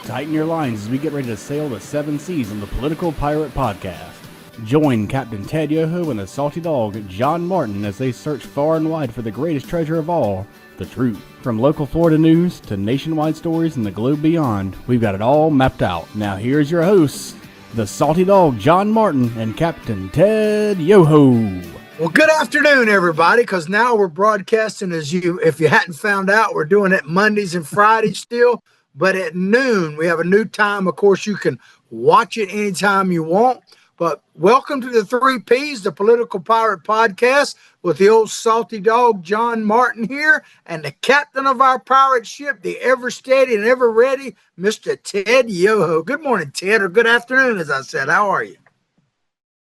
Tighten your lines as we get ready to sail the seven seas on the Political Pirate Podcast. Join Captain Ted Yoho and the salty dog John Martin as they search far and wide for the greatest treasure of all, the truth. From local Florida news to nationwide stories and the globe beyond, we've got it all mapped out. Now here's your hosts, the salty dog John Martin and Captain Ted Yoho. Well, good afternoon, everybody, because now we're broadcasting if you hadn't found out, we're doing it Mondays and Fridays still, but at noon, we have a new time. Of course, you can watch it anytime you want, but welcome to the 3 Ps, the Political Pirate Podcast, with the old salty dog, John Martin here, and the captain of our pirate ship, the ever steady and ever ready, Mr. Ted Yoho. Good morning, Ted, or good afternoon, as I said. How are you?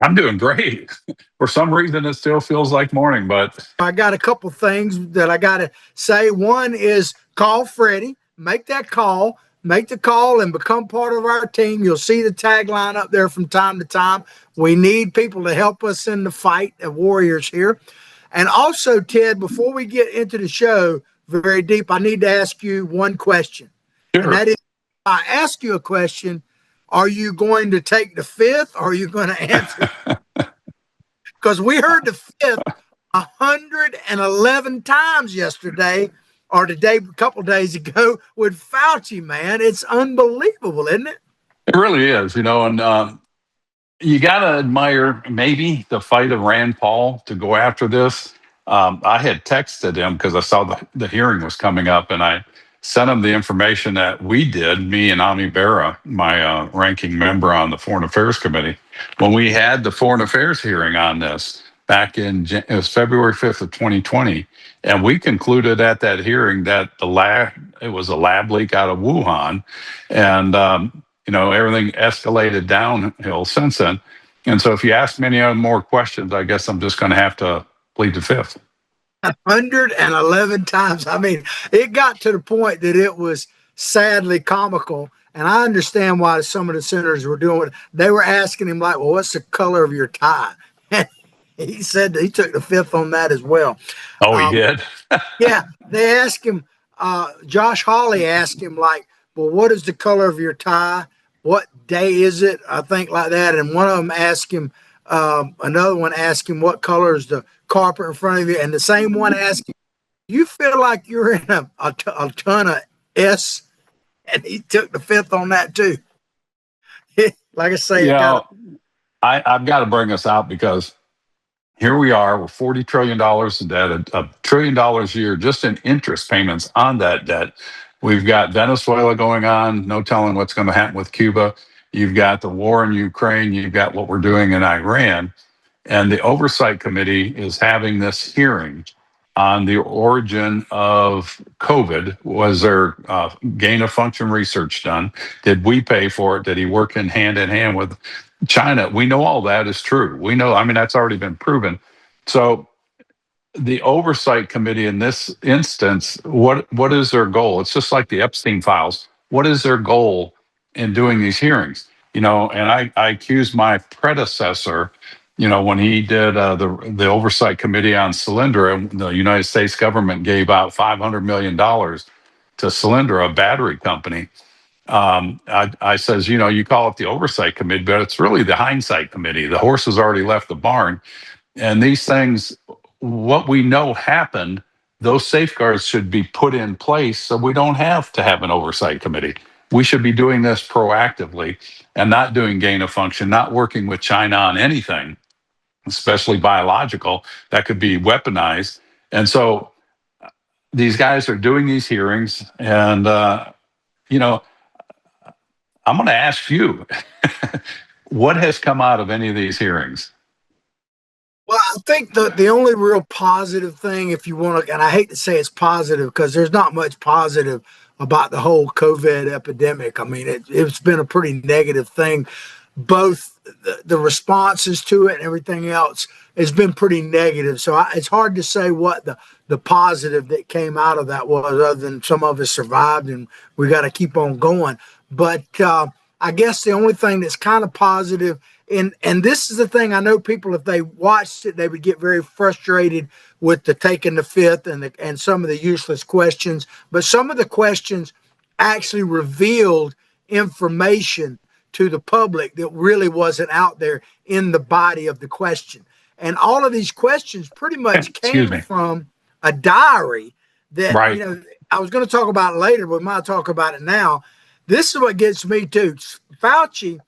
I'm doing great. For some reason, it still feels like morning, but I got a couple things that I got to say. One is call Freddie, make that call, make the call and become part of our team. You'll see the tagline up there from time to time. We need people to help us in the fight of warriors here. And also, Ted, before we get into the show very deep, I need to ask you one question. sure. And that is, if I ask you a question, are you going to take the fifth or are you going to answer? Because we heard the fifth 111 times yesterday or today, a couple of days ago with Faucia, man. It's unbelievable, isn't it? It really is, and you got to admire maybe the fight of Rand Paul to go after this. I had texted him because I saw the hearing was coming up, and I sent him the information that we did, me and Ami Berra, my ranking member on the Foreign Affairs Committee, when we had the Foreign Affairs hearing on this back it was February 5th of 2020. And we concluded at that hearing that it was a lab leak out of Wuhan. And, everything escalated downhill since then. And so if you ask me any more questions, I guess I'm just going to have to plead the fifth. 111 times. I mean, it got to the point that it was sadly comical. And I understand why some of the senators were doing it. They were asking him, like, well, what's the color of your tie? He said he took the fifth on that as well. Oh, he did? Yeah. They asked him, Josh Hawley asked him, like, well, what is the color of your tie? What day is it? I think like that. And one of them asked him, another one asked him, what color is the carpet in front of you? And the same one asked him, you feel like you're in a ton of S? And he took the fifth on that too. Like I say, I've got to bring us out because here we are, we're $40 trillion in debt, $1 trillion a year just in interest payments on that debt. We've got Venezuela going on, no telling what's going to happen with Cuba. You've got the war in Ukraine. You've got what we're doing in Iran. And the Oversight Committee is having this hearing on the origin of COVID. Was there gain of function research done? Did we pay for it? Did he work in hand with China? We know all that is true. We know, that's already been proven. So the Oversight Committee in this instance, what is their goal? It's just like the Epstein files. What is their goal in doing these hearings? And I accuse my predecessor, when he did the Oversight Committee on Solyndra, the United States government gave out $500 million to Solyndra, a battery company. I says, you call it the Oversight Committee, but it's really the Hindsight Committee. The horse has already left the barn. And these things, what we know happened, those safeguards should be put in place so we don't have to have an Oversight Committee. We should be doing this proactively and not doing gain of function, not working with China on anything, especially biological, that could be weaponized. And so these guys are doing these hearings, and, I'm going to ask you, what has come out of any of these hearings? Well, I think the only real positive thing, if you want to, and I hate to say it's positive because there's not much positive about the whole COVID epidemic. I mean, it's been a pretty negative thing. Both the responses to it and everything else has been pretty negative. So it's hard to say what the positive that came out of that was, other than some of us survived and we got to keep on going. But I guess the only thing that's kind of positive, and this is the thing, I know people, if they watched it, they would get very frustrated with the taking the fifth and some of the useless questions. But some of the questions actually revealed information to the public that really wasn't out there in the body of the question. And all of these questions pretty much Excuse came me. from a diary that, Right. I was going to talk about it later, but we might talk about it now. This is what gets me too. Fauci,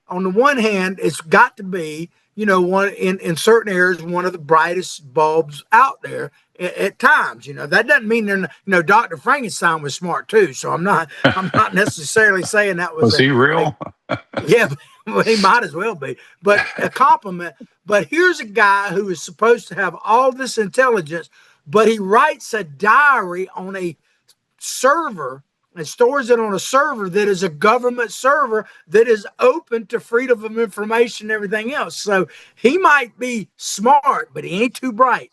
on the one hand, it's got to be, one in certain areas, one of the brightest bulbs out there at times. That doesn't mean they're not, Dr. Frankenstein was smart too. So I'm not necessarily saying that was Was he real? yeah, well, he might as well be, but a compliment. But here's a guy who is supposed to have all this intelligence, but he writes a diary on a server and stores it on a server that is a government server that is open to freedom of information and everything else. So he might be smart, but he ain't too bright.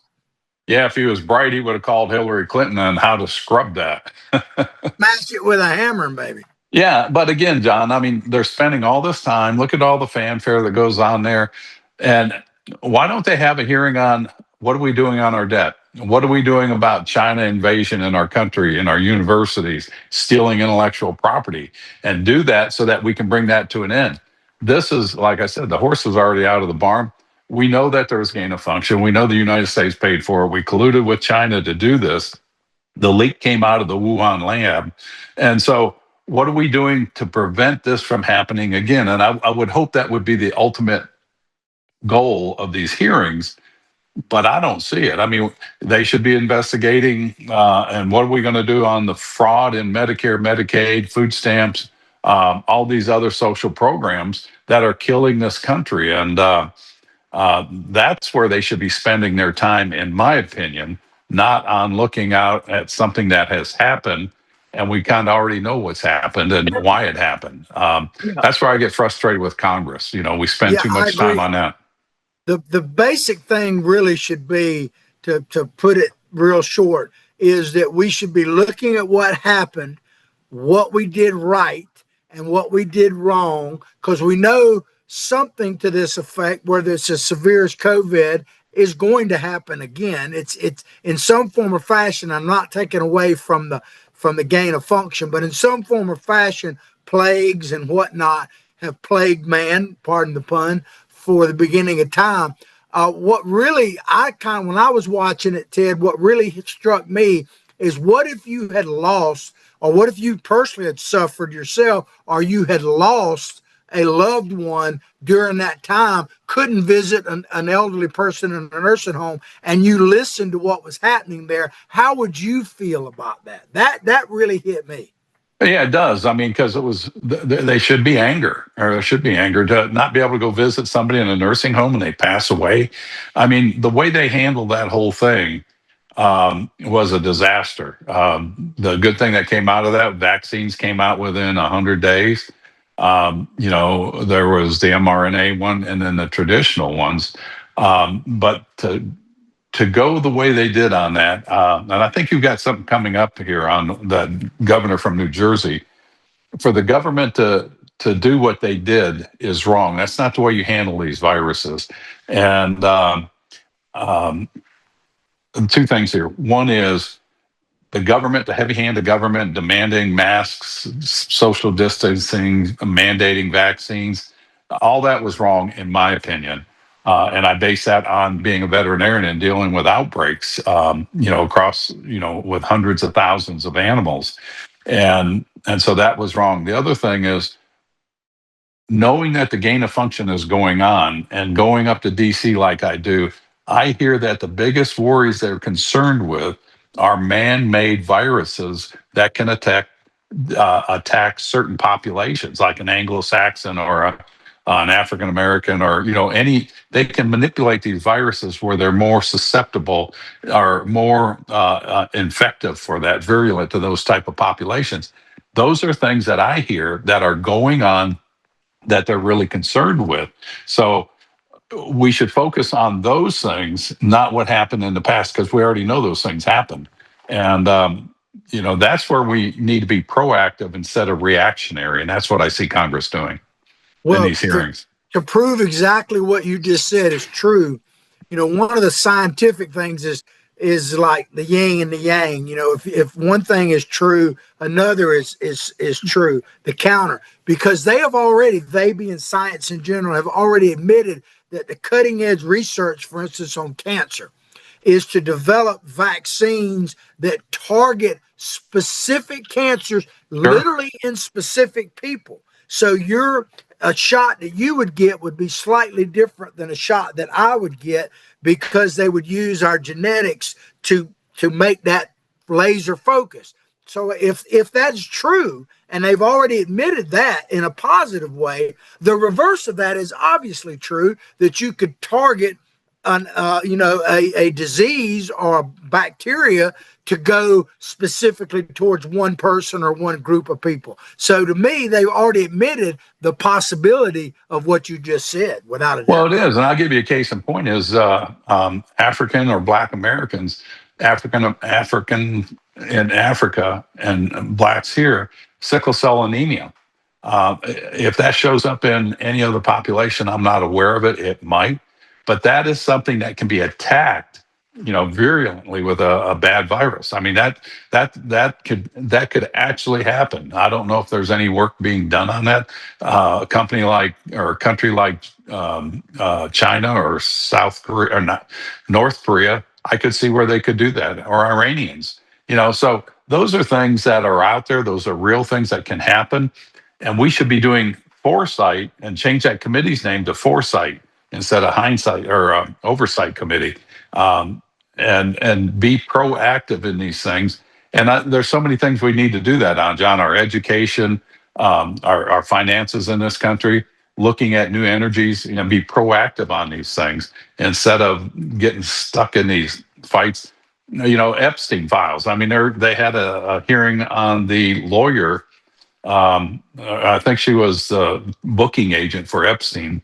Yeah, if he was bright, he would have called Hillary Clinton on how to scrub that. Smash it with a hammer, baby. Yeah, but again, John, I mean, they're spending all this time. Look at all the fanfare that goes on there. And why don't they have a hearing on what are we doing on our debt? What are we doing about China invasion in our country, in our universities, stealing intellectual property, and do that so that we can bring that to an end? This is, like I said, the horse is already out of the barn. We know that there's gain of function. We know the United States paid for it. We colluded with China to do this. The leak came out of the Wuhan lab. And so, what are we doing to prevent this from happening again? And I would hope that would be the ultimate goal of these hearings, but I don't see it. I mean, they should be investigating. And what are we going to do on the fraud in Medicare, Medicaid, food stamps, all these other social programs that are killing this country? And that's where they should be spending their time, in my opinion, not on looking out at something that has happened. And we kind of already know what's happened and why it happened. That's where I get frustrated with Congress. We spend Yeah, too I much time agree. on that. The basic thing really should be, to put it real short, is that we should be looking at what happened, what we did right, and what we did wrong, because we know something to this effect, whether it's as severe as COVID, is going to happen again. It's in some form or fashion. I'm not taking away from the gain of function, but in some form or fashion, plagues and whatnot have plagued man, pardon the pun, for the beginning of time. What really when I was watching it, Ted, what really struck me is, what if you had lost, or what if you personally had suffered yourself, or you had lost a loved one during that time, couldn't visit an elderly person in a nursing home, and you listened to what was happening there? How would you feel about that? That really hit me. Yeah, it does. I mean, because it was, they should be anger, or there should be anger to not be able to go visit somebody in a nursing home and they pass away. I mean, the way they handled that whole thing was a disaster. The good thing that came out of that, vaccines came out within 100 days. There was the mRNA one and then the traditional ones. But to go the way they did on that, and I think you've got something coming up here on the governor from New Jersey. For the government to do what they did is wrong. That's not the way you handle these viruses. And um, two things here. One is the government, the heavy-handed government, demanding masks, social distancing, mandating vaccines. All that was wrong, in my opinion. And I base that on being a veterinarian and dealing with outbreaks, across, with hundreds of thousands of animals. And so that was wrong. The other thing is, knowing that the gain of function is going on and going up to DC like I do, I hear that the biggest worries they're concerned with are man-made viruses that can attack certain populations, like an Anglo-Saxon or an African American, or any. They can manipulate these viruses where they're more susceptible or more infective for that, virulent to those type of populations. Those are things that I hear that are going on that they're really concerned with. So we should focus on those things, not what happened in the past, because we already know those things happened. And, that's where we need to be proactive instead of reactionary. And that's what I see Congress doing in Well, these hearings. to prove exactly what you just said is true, one of the scientific things is is like the yin and the yang. You know, if one thing is true, another is true. The counter, because they being science in general, have already admitted that the cutting edge research, for instance, on cancer, is to develop vaccines that target specific cancers, Sure. literally in specific people. So a shot that you would get would be slightly different than a shot that I would get, because they would use our genetics to make that laser focus. So if that's true, and they've already admitted that in a positive way, the reverse of that is obviously true, that you could target a disease or a bacteria to go specifically towards one person or one group of people. So to me, they've already admitted the possibility of what you just said, without a Well, doubt. it is, and I'll give you a case in point: is African or Black Americans, African in Africa, and blacks here, sickle cell anemia. If that shows up in any other population, I'm not aware of it. It might, but that is something that can be attacked, virulently with a bad virus. I mean, that could actually happen. I don't know if there's any work being done on that. A company like, or a country like China or South Korea, or not North Korea, I could see where they could do that, or Iranians. So those are things that are out there. Those are real things that can happen, and we should be doing foresight, and change that committee's name to foresight instead of hindsight, or oversight committee, and be proactive in these things. And there's so many things we need to do that on, John. Our education, our finances in this country, looking at new energies, be proactive on these things instead of getting stuck in these fights. Epstein files. I mean, they had a hearing on the lawyer. I think she was the booking agent for Epstein.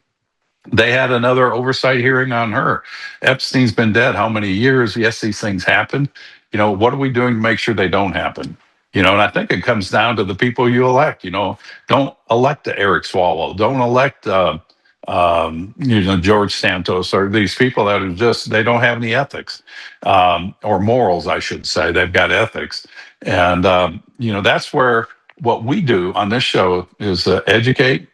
They had another oversight hearing on her. Epstein's been dead how many years? Yes, these things happen. What are we doing to make sure they don't happen? And I think it comes down to the people you elect. Don't elect Eric Swalwell. Don't elect George Santos, or these people that are just, they don't have any ethics, or morals, I should say. They've got ethics, and that's where what we do on this show is educate,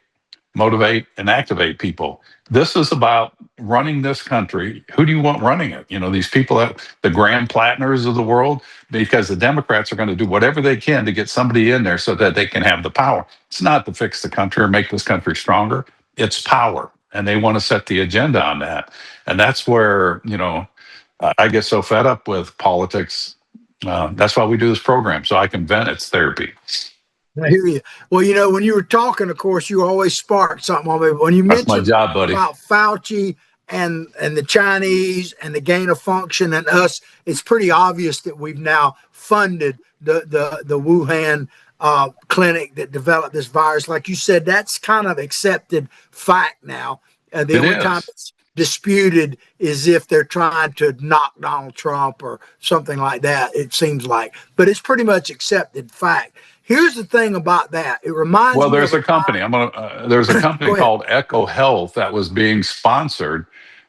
motivate, and activate people. This is about running this country. Who do you want running it? These people, that the Graham Plattners of the world, because the Democrats are going to do whatever they can to get somebody in there so that they can have the power. It's not to fix the country or make this country stronger. It's power. And they want to set the agenda on that. And that's where, I get so fed up with politics. That's why we do this program, so I can vent. It's therapy. I hear you. Well, when you were talking, of course, you always sparked something on me. When you That's my mentioned job, buddy. about Fauci and the Chinese and the gain of function and us, it's pretty obvious that we've now funded the Wuhan clinic that developed this virus. Like you said, that's kind of accepted fact now. The It only time is. it's disputed is if they're trying to knock Donald Trump or something like that, it seems like. But it's pretty much accepted fact. Here's the thing about that. It reminds Well, me of there's a a company. time. There's a company Go ahead. called Echo Health that was being sponsored,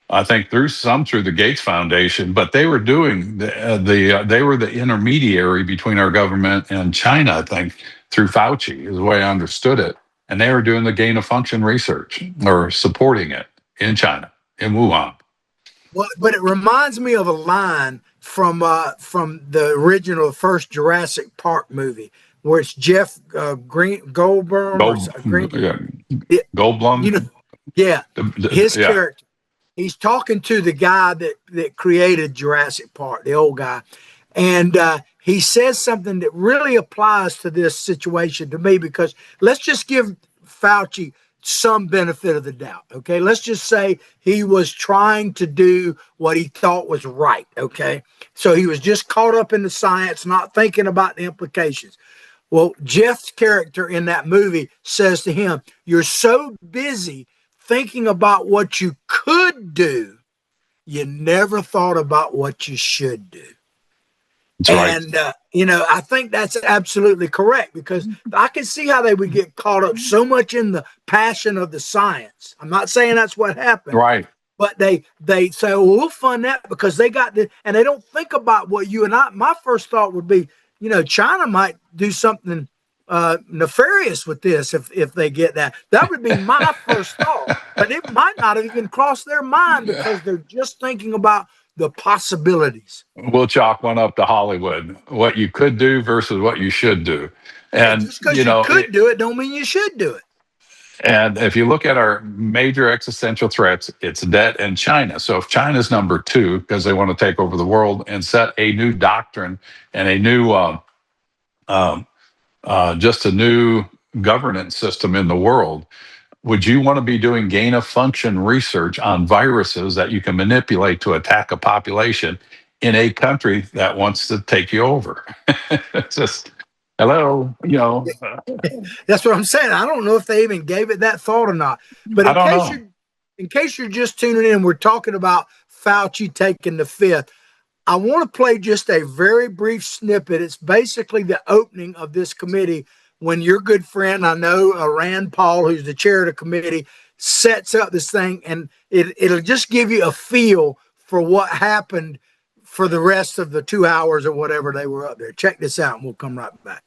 I think, through the Gates Foundation, but they were doing they were the intermediary between our government and China, I think, through Fauci, is the way I understood it. And they were doing the gain of function research, or supporting it in China, in Wuhan. Well, but it reminds me of a line from the original first Jurassic Park movie, where it's Jeff Green Goldblum or Gold, Green. yeah, It, Goldblum. you know, yeah, his Yeah, character. He's talking to the guy that created Jurassic Park, the old guy, and he says something that really applies to this situation to me, because let's just give Fauci some benefit of the doubt. Okay. Let's just say he was trying to do what he thought was right. Okay. So he was just caught up in the science, not thinking about the implications. Well, Jeff's character in that movie says to him, "You're so busy thinking about what you could do, you never thought about what you should do." that's right. And, I think that's absolutely correct, because I can see how they would get caught up so much in the passion of the science. I'm not saying that's what happened, Right. But they say, well, we'll fund that because they got the, and they don't think about what you and I. My first thought would be, China might do something nefarious with this if they get that. That would be my first thought, but it might not have even crossed their mind because they're just thinking about the possibilities. We'll chalk one up to Hollywood, what you could do versus what you should do. Yeah, And, just because you could do it, don't mean you should do it. and if you look at our major existential threats, it's debt and China. So if China's number two, because they want to take over the world and set a new doctrine and a new, just a new governance system in the world, would you want to be doing gain of function research on viruses that you can manipulate to attack a population in a country that wants to take you over? It's just, hello, That's what I'm saying. I don't know if they even gave it that thought or not. But I don't know. in case you're just tuning in, we're talking about Fauci taking the fifth. I want to play just a very brief snippet. It's basically the opening of this committee when your good friend, I know, Rand Paul, who's the chair of the committee, sets up this thing, and it'll just give you a feel for what happened for the rest of the 2 hours or whatever they were up there. Check this out, and we'll come right back.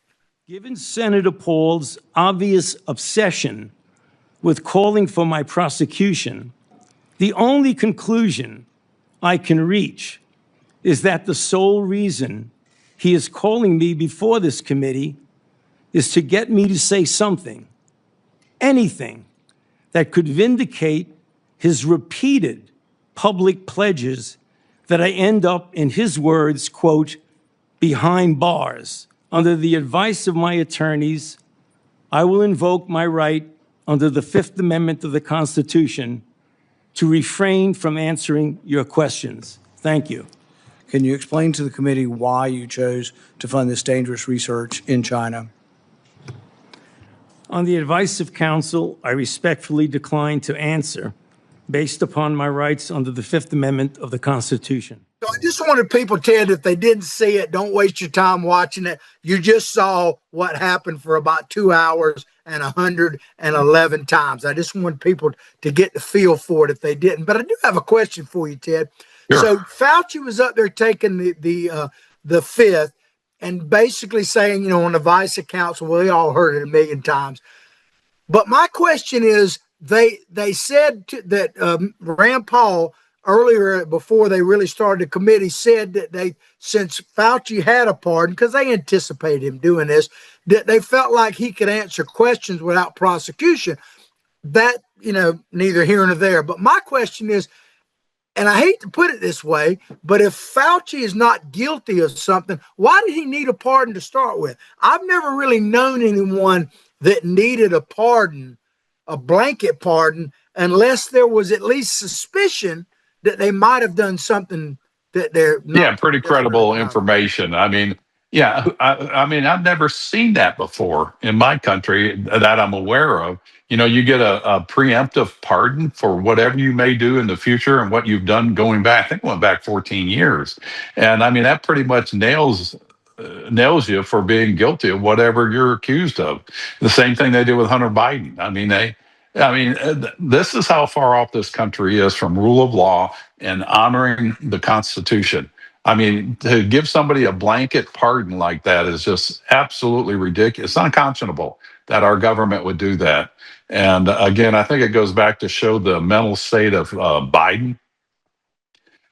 Given Senator Paul's obvious obsession with calling for my prosecution, the only conclusion I can reach is that the sole reason he is calling me before this committee is to get me to say something, anything, that could vindicate his repeated public pledges that I end up, in his words, quote, behind bars. Under the advice of my attorneys, I will invoke my right under the Fifth Amendment of the Constitution to refrain from answering your questions. Thank you. Can you explain to the committee why you chose to fund this dangerous research in China? On the advice of counsel, I respectfully decline to answer based upon my rights under the Fifth Amendment of the Constitution. So I just wanted people, Ted, if they didn't see it, don't waste your time watching it. You just saw what happened for about 2 hours and 111 times. I just want people to get the feel for it if they didn't. But I do have a question for you, Ted. Sure. So Fauci was up there taking the fifth and basically saying, on the advice of counsel, well, we all heard it a million times. But my question is, they said that Rand Paul, earlier before they really started the committee, said that since Fauci had a pardon, because they anticipated him doing this, that they felt like he could answer questions without prosecution. That, neither here nor there. But my question is, and I hate to put it this way, but if Fauci is not guilty of something, why did he need a pardon to start with? I've never really known anyone that needed a pardon, a blanket pardon, unless there was at least suspicion that they might have done something that they're not. Yeah, pretty credible information. I mean, I've never seen that before in my country that I'm aware of. You get a preemptive pardon for whatever you may do in the future and what you've done going back. I think it went back 14 years. And I mean, that pretty much nails you for being guilty of whatever you're accused of. The same thing they did with Hunter Biden. This is how far off this country is from rule of law and honoring the Constitution. I mean, to give somebody a blanket pardon like that is just absolutely ridiculous. It's unconscionable that our government would do that. And again, I think it goes back to show the mental state of Biden.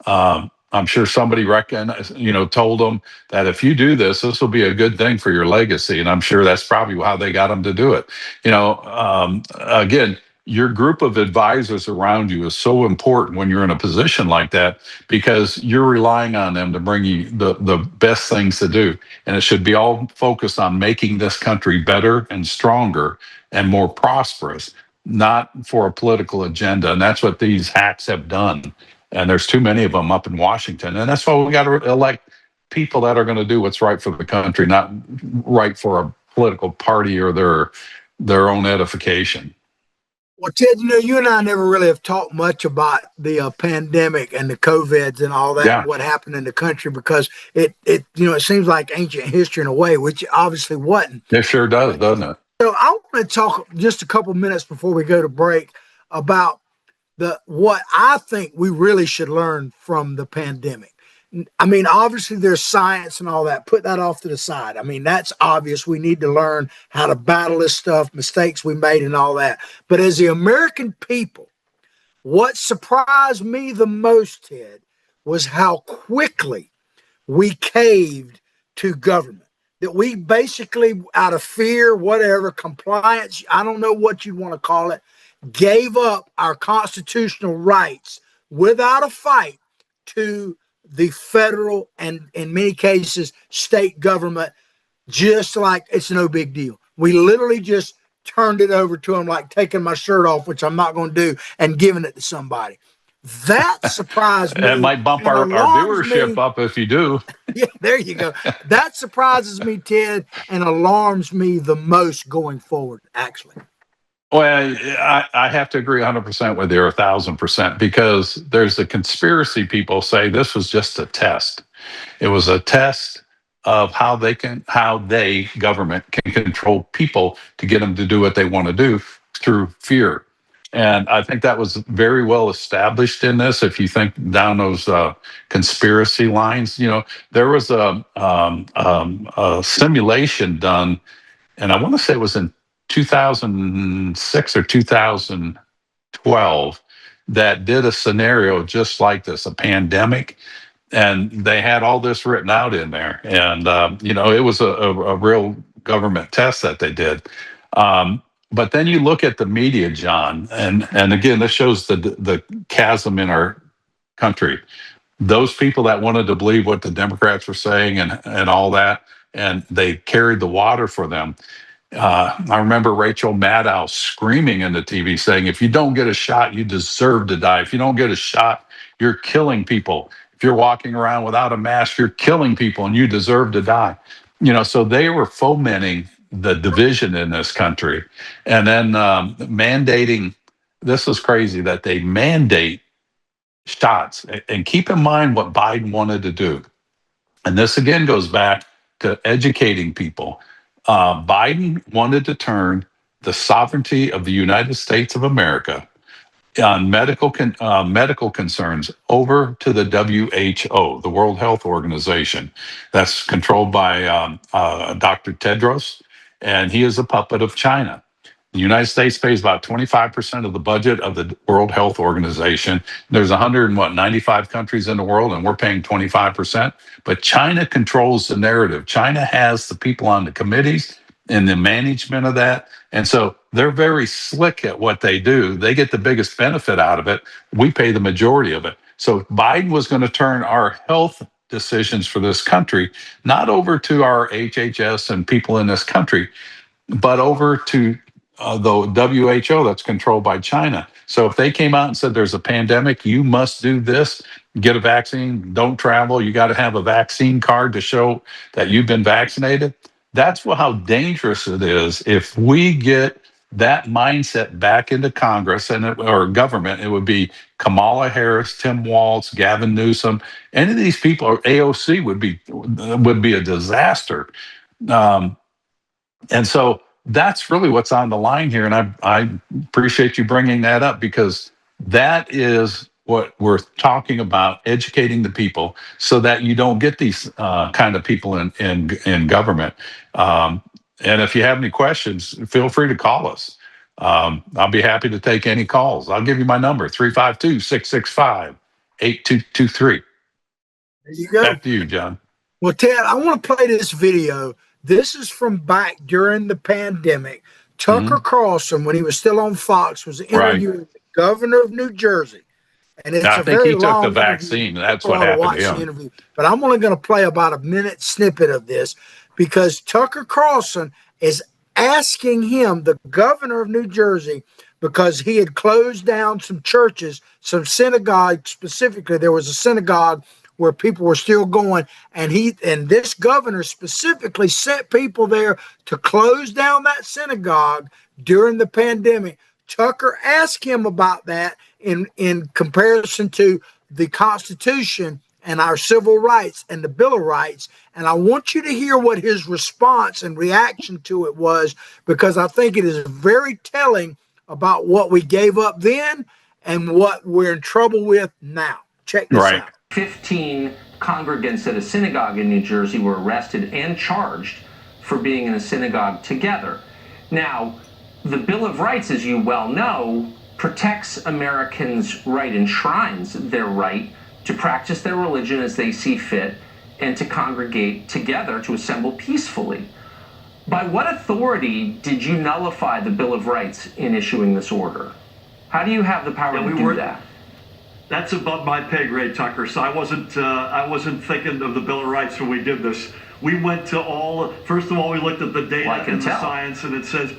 I'm sure somebody told them that if you do this, this will be a good thing for your legacy. And I'm sure that's probably how they got him to do it. Again, your group of advisors around you is so important when you're in a position like that, because you're relying on them to bring you the best things to do. And it should be all focused on making this country better and stronger and more prosperous, not for a political agenda. And that's what these hacks have done. And there's too many of them up in Washington. And that's why we got to elect people that are going to do what's right for the country, not right for a political party or their own edification. Well, Ted, you and I never really have talked much about the pandemic and the COVIDs and all that, Yeah. What happened in the country, because it seems like ancient history in a way, which obviously wasn't. It sure does, doesn't it? So I want to talk just a couple minutes before we go to break about what I think we really should learn from the pandemic. I mean, obviously there's science and all that. Put that off to the side. I mean, that's obvious. We need to learn how to battle this stuff, mistakes we made and all that. But as the American people, what surprised me the most, Ted, was how quickly we caved to government. That we basically, out of fear, whatever, compliance, I don't know what you want to call it, gave up our constitutional rights without a fight to the federal and, in many cases, state government, just like it's no big deal. We literally just turned it over to them like taking my shirt off, which I'm not going to do, and giving it to somebody. That surprised It me might bump and our alarms viewership me. up if you do. Yeah, there you go. That surprises me, Ted, and alarms me the most going forward, actually. Well, I have to agree 100% with you, 1,000%, because there's the conspiracy people say this was just a test. It was a test of how they, government, can control people to get them to do what they want to do through fear. And I think that was very well established in this. If you think down those conspiracy lines, there was a simulation done, and I want to say it was in 2006 or 2012 that did a scenario just like this, a pandemic, and they had all this written out in there. And it was a real government test that they did. But then you look at the media, John, and again, this shows the chasm in our country. Those people that wanted to believe what the Democrats were saying and all that, and they carried the water for them. I remember Rachel Maddow screaming in the TV saying, if you don't get a shot, you deserve to die. If you don't get a shot, you're killing people. If you're walking around without a mask, you're killing people and you deserve to die. So they were fomenting the division in this country. And then mandating, this is crazy that they mandate shots. And keep in mind what Biden wanted to do. And this again goes back to educating people. Biden wanted to turn the sovereignty of the United States of America on medical concerns over to the WHO, the World Health Organization, that's controlled by Dr. Tedros, and he is a puppet of China. The United States pays about 25% of the budget of the World Health Organization. There's 95 countries in the world, and we're paying 25%. But China controls the narrative. China has the people on the committees and the management of that. And so they're very slick at what they do. They get the biggest benefit out of it. We pay the majority of it. So Biden was going to turn our health decisions for this country, not over to our HHS and people in this country, but over to the WHO that's controlled by China. So if they came out and said there's a pandemic, you must do this, get a vaccine, don't travel, you got to have a vaccine card to show that you've been vaccinated. That's how dangerous it is if we get that mindset back into Congress or government. It would be Kamala Harris, Tim Walz, Gavin Newsom. Any of these people, or AOC, would be a disaster. And so that's really what's on the line here. And I appreciate you bringing that up, because that is what we're talking about, educating the people so that you don't get these kind of people in government. And if you have any questions, feel free to call us. I'll be happy to take any calls. I'll give you my number, 352-665-8223. There you go. Back to you, John. Well, Ted, I want to play this video. This is from back during the pandemic. Tucker Carlson, when he was still on Fox, was interviewing the governor of New Jersey. And it's I a think very he took long the vaccine. interview. That's People what ought to happened to watch him. the interview. But I'm only going to play about a minute snippet of this, because Tucker Carlson is asking him, the governor of New Jersey, because he had closed down some churches, some synagogues specifically. There was a synagogue where people were still going, and this governor specifically sent people there to close down that synagogue during the pandemic. Tucker asked him about that in comparison to the Constitution and our civil rights and the Bill of Rights. And I want you to hear what his response and reaction to it was, because I think it is very telling about what we gave up then and what we're in trouble with now. Check this Right. out. 15 congregants at a synagogue in New Jersey were arrested and charged for being in a synagogue together. Now, the Bill of Rights, as you well know, protects Americans' right, enshrines their right to practice their religion as they see fit and to congregate together, to assemble peacefully. By what authority did you nullify the Bill of Rights in issuing this order? How do you have the power to do that? That's above my pay grade, Tucker. So I wasn't thinking of the Bill of Rights when we did this. We went to first of all, we looked at the data and the science, and it says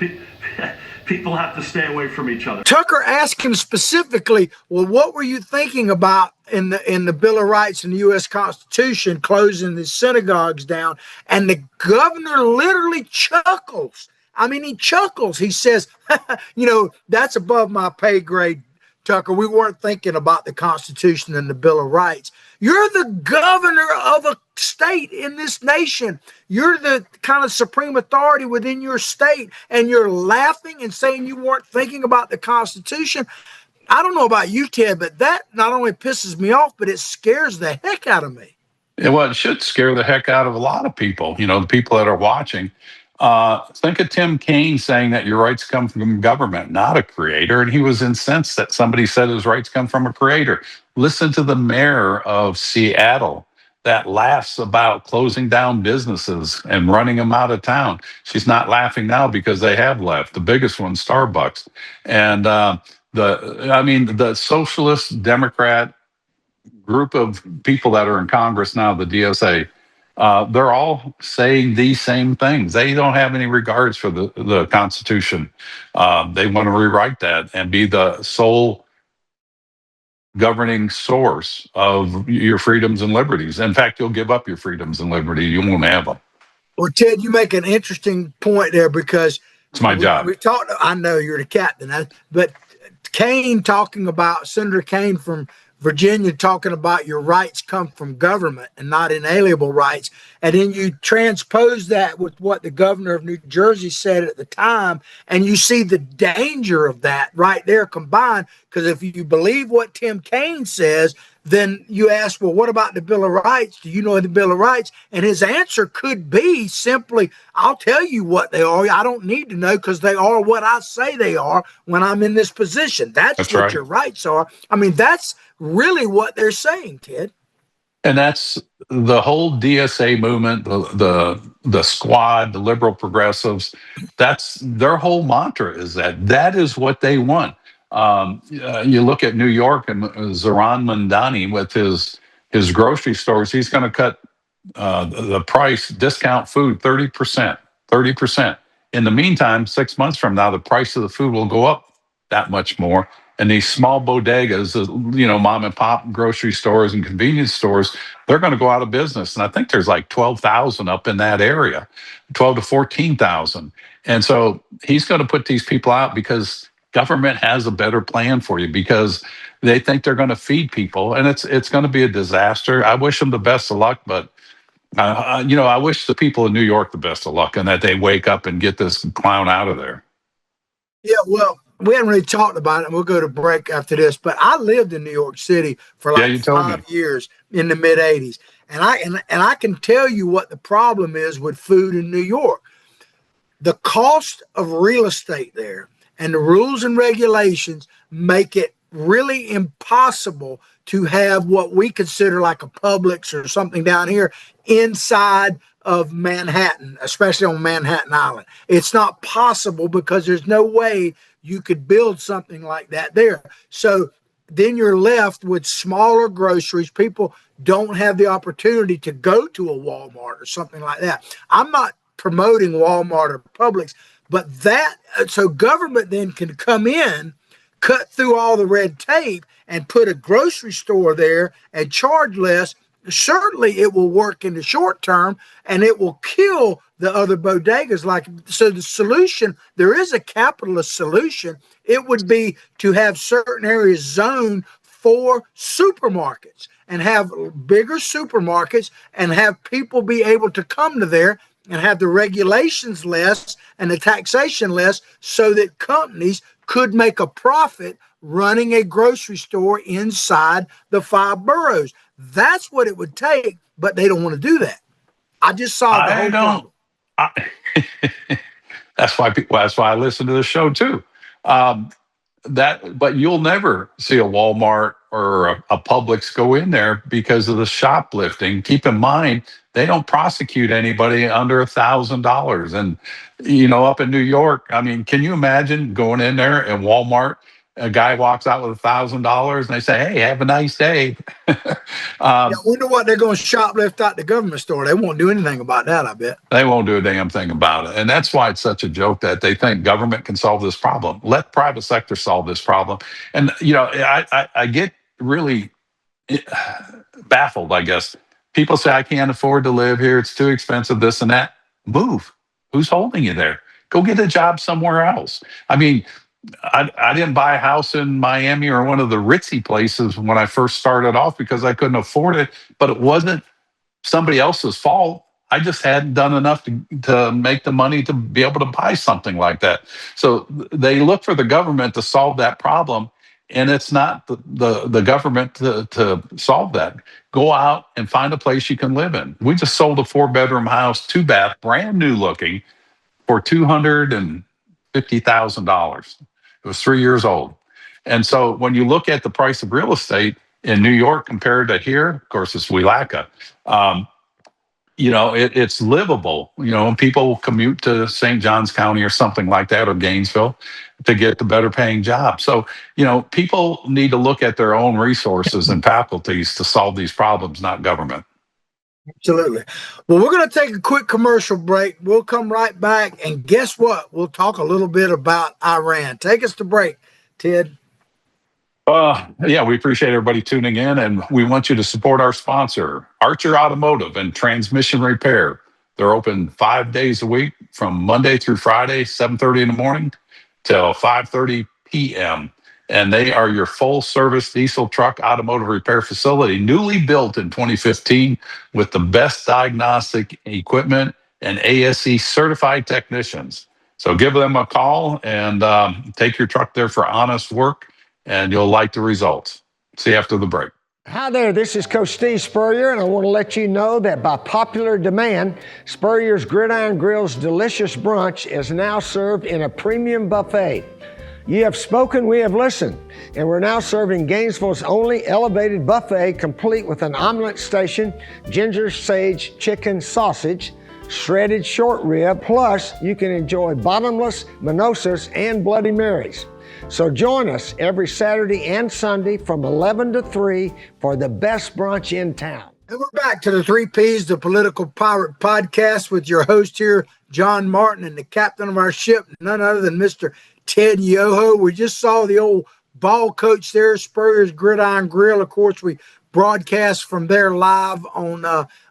people have to stay away from each other. Tucker asked him specifically, well, what were you thinking about in the Bill of Rights and the U.S. Constitution closing the synagogues down? And the governor literally chuckles. I mean, he chuckles. He says, that's above my pay grade, Tucker. We weren't thinking about the Constitution and the Bill of Rights. You're the governor of a state in this nation. You're the kind of supreme authority within your state, and you're laughing and saying you weren't thinking about the Constitution. I don't know about you, Ted, but that not only pisses me off, but it scares the heck out of me. Well, it should scare the heck out of a lot of people, the people that are watching. Think of Tim Kaine saying that your rights come from government, not a creator. And he was incensed that somebody said his rights come from a creator. Listen to the mayor of Seattle that laughs about closing down businesses and running them out of town. She's not laughing now because they have left. The biggest one, Starbucks. And the socialist Democrat group of people that are in Congress now, the DSA, they're all saying these same things. They don't have any regards for the Constitution. They want to rewrite that and be the sole governing source of your freedoms and liberties. In fact, you'll give up your freedoms and liberty. You won't have them. Well, Ted, you make an interesting point there, because It's my job. We talked. I know you're the captain, but Senator Kaine from Virginia talking about your rights come from government and not inalienable rights. And then you transpose that with what the governor of New Jersey said at the time, and you see the danger of that right there combined. Because if you believe what Tim Kaine says, then you ask, well, what about the Bill of Rights? Do you know the Bill of Rights? And his answer could be simply, I'll tell you what they are. I don't need to know, because they are what I say they are when I'm in this position. That's what right. Your rights are. I mean, that's really what they're saying, Ted. And that's the whole DSA movement, the squad, the liberal progressives. That's their whole mantra, is that is what they want. You look at New York and Zohran Mamdani with his grocery stores. He's going to cut the price, discount food 30%. 30%. In the meantime, 6 months from now, the price of the food will go up that much more. And these small bodegas, mom and pop grocery stores and convenience stores, they're going to go out of business. And I think there's like 12,000 up in that area, 12 to 14,000. And so he's going to put these people out because government has a better plan for you, because they think they're going to feed people, and it's going to be a disaster. I wish them the best of luck, but I wish the people in New York the best of luck, and that they wake up and get this clown out of there. Yeah, well, we haven't really talked about it, and we'll go to break after this. But I lived in New York City for like 5 years in the mid '80s, and I can tell you what the problem is with food in New York. The cost of real estate there and the rules and regulations make it really impossible to have what we consider like a Publix or something down here inside of Manhattan, especially on Manhattan Island. It's not possible, because there's no way you could build something like that there. So then you're left with smaller groceries. People don't have the opportunity to go to a Walmart or something like that. I'm not promoting Walmart or Publix, but so government then can come in, cut through all the red tape, and put a grocery store there and charge less. Certainly it will work in the short term, and it will kill the other bodegas. So the solution, there is a capitalist solution. It would be to have certain areas zoned for supermarkets, and have bigger supermarkets, and have people be able to come to there, and have the regulations less and the taxation less, so that companies could make a profit running a grocery store inside the 5 boroughs. That's what it would take, but they don't want to do that. I just solved the I whole don't. problem. I, that's why I listen to the show too. Um, but you'll never see a Walmart or a Publix go in there because of the shoplifting. Keep in mind, they don't prosecute anybody under $1,000. And up in New York, I mean, can you imagine going in there and Walmart? A guy walks out with $1,000 and they say, "Hey, have a nice day." Yeah, I wonder what they're going to shoplift out the government store. They won't do anything about that, I bet. They won't do a damn thing about it. And that's why it's such a joke that they think government can solve this problem. Let private sector solve this problem. And, I get really baffled, I guess. People say, "I can't afford to live here. It's too expensive, this and that." Move. Who's holding you there? Go get a job somewhere else. I mean, I didn't buy a house in Miami or one of the ritzy places when I first started off because I couldn't afford it, but it wasn't somebody else's fault. I just hadn't done enough to make the money to be able to buy something like that. So they look for the government to solve that problem, and it's not the government to solve that. Go out and find a place you can live in. We just sold a 4-bedroom house, 2-bath, brand new looking, for $250,000. It was 3 years old. And so when you look at the price of real estate in New York compared to here, of course, it's Wielaka. It's livable. When people commute to St. Johns County or something like that, or Gainesville, to get the better paying job. So, people need to look at their own resources and faculties to solve these problems, not government. Absolutely. Well, we're going to take a quick commercial break. We'll come right back. And guess what? We'll talk a little bit about Iran. Take us to break, Ted. Yeah, we appreciate everybody tuning in, and we want you to support our sponsor, Archer Automotive and Transmission Repair. They're open 5 days a week from Monday through Friday, 7:30 in the morning till 5:30 p.m. And they are your full service diesel truck automotive repair facility, newly built in 2015 with the best diagnostic equipment and ASE certified technicians. So give them a call and take your truck there for honest work, and you'll like the results. See you after the break. Hi there, this is Coach Steve Spurrier, and I want to let you know that by popular demand, Spurrier's Gridiron Grill's delicious brunch is now served in a premium buffet. You have spoken, we have listened, and we're now serving Gainesville's only elevated buffet, complete with an omelet station, ginger sage chicken sausage, shredded short rib, plus you can enjoy bottomless mimosas and Bloody Marys. So join us every Saturday and Sunday from 11 to 3 for the best brunch in town. And we're back to the 3 Ps, the Political Pirate Podcast, with your host here, John Martin, and the captain of our ship, none other than Mr. Ted Yoho. We just saw the old ball coach there, Spurrier's Gridiron Grill. Of course, we broadcast from there live on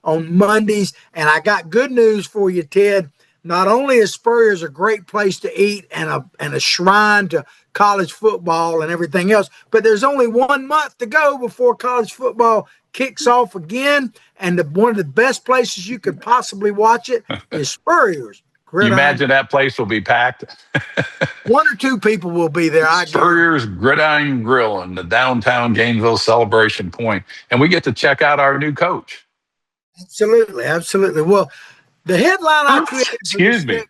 Mondays. And I got good news for you, Ted. Not only is Spurrier's a great place to eat and a shrine to college football and everything else, but there's only 1 month to go before college football kicks off again. And one of the best places you could possibly watch it is Spurrier's. You imagine that place will be packed? 1 or 2 people will be there. Spurrier's Gridiron Grill in the downtown Gainesville Celebration Point. And we get to check out our new coach. Absolutely, absolutely. Well, the headline I created. Excuse me.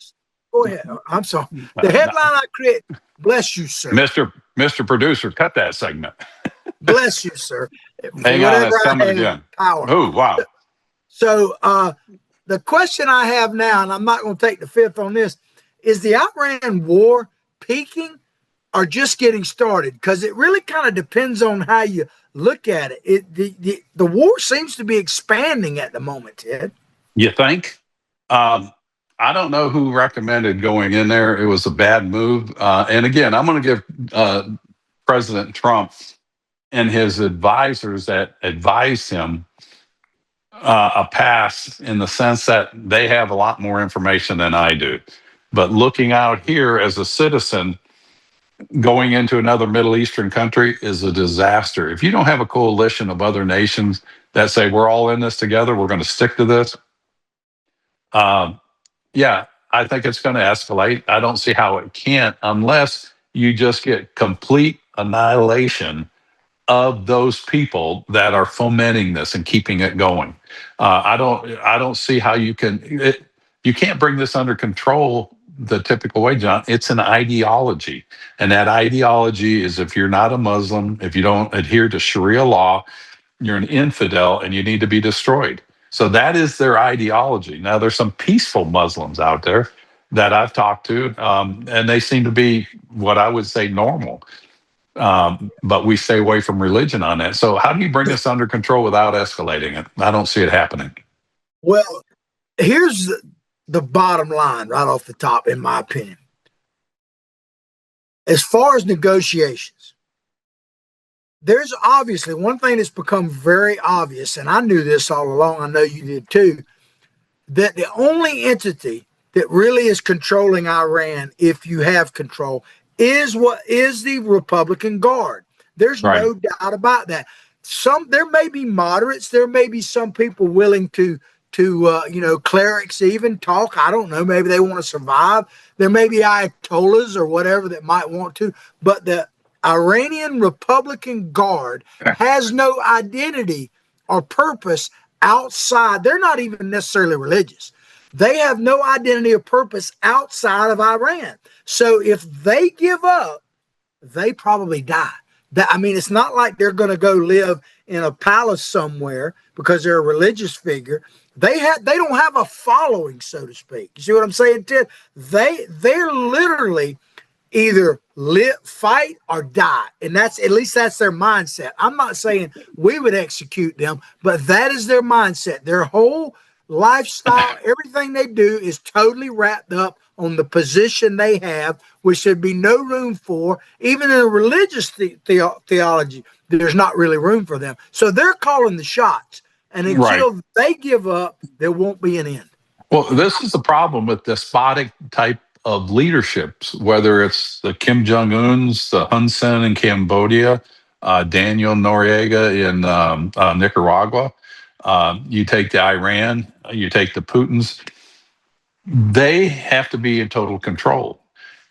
Go ahead. I'm sorry. The headline I created. Bless you, sir. Mr. Producer, cut that segment. Bless you, sir. Hang on, it's coming again. Power. Oh, wow. So the question I have now, and I'm not going to take the fifth on this, is the Iran war peaking or just getting started? Because it really kind of depends on how you look at it. The war seems to be expanding at the moment, Ted. You think? I don't know who recommended going in there. It was a bad move. And again, I'm going to give President Trump and his advisors that advise him a pass, in the sense that they have a lot more information than I do. But looking out here as a citizen, going into another Middle Eastern country is a disaster. If you don't have a coalition of other nations that say, we're all in this together, we're going to stick to this, yeah, I think it's going to escalate. I don't see how it can't, unless you just get complete annihilation of those people that are fomenting this and keeping it going. I don't see how you can. You can't bring this under control the typical way, John. It's an ideology, and that ideology is if you're not a Muslim, if you don't adhere to Sharia law, you're an infidel, and you need to be destroyed. So that is their ideology. Now, there's some peaceful Muslims out there that I've talked to, and they seem to be what I would say normal. But we stay away from religion on that. So how do you bring this under control without escalating it? I don't see it happening. Well, here's the bottom line right off the top, in my opinion. As far as negotiations, there's obviously one thing that's become very obvious, and I knew this all along, I know you did too, that the only entity that really is controlling Iran, if you have control, is the Republican Guard. There's Right. no doubt about that. There may be moderates, there may be some people willing to clerics even talk. I don't know. Maybe they want to survive. There may be ayatollahs or whatever that might want to, but the Iranian Republican Guard has no identity or purpose outside. They're not even necessarily religious. They have no identity or purpose outside of Iran. So if they give up, they probably die. It's not like they're going to go live in a palace somewhere because they're a religious figure. They don't have a following, so to speak. You see what I'm saying, Ted? They're literally either fight or die, and that's their mindset. I'm not saying we would execute them, but that is their mindset. Their whole lifestyle, everything they do is totally wrapped up on the position they have, which should be no room for. Even in a religious theology, there's not really room for them. So they're calling the shots. And until they give up, there won't be an end. Well, this is the problem with despotic type of leaderships, whether it's the Kim Jong-uns, the Hun Sen in Cambodia, Daniel Noriega in Nicaragua. You take the Iran, you take the Putins. They have to be in total control.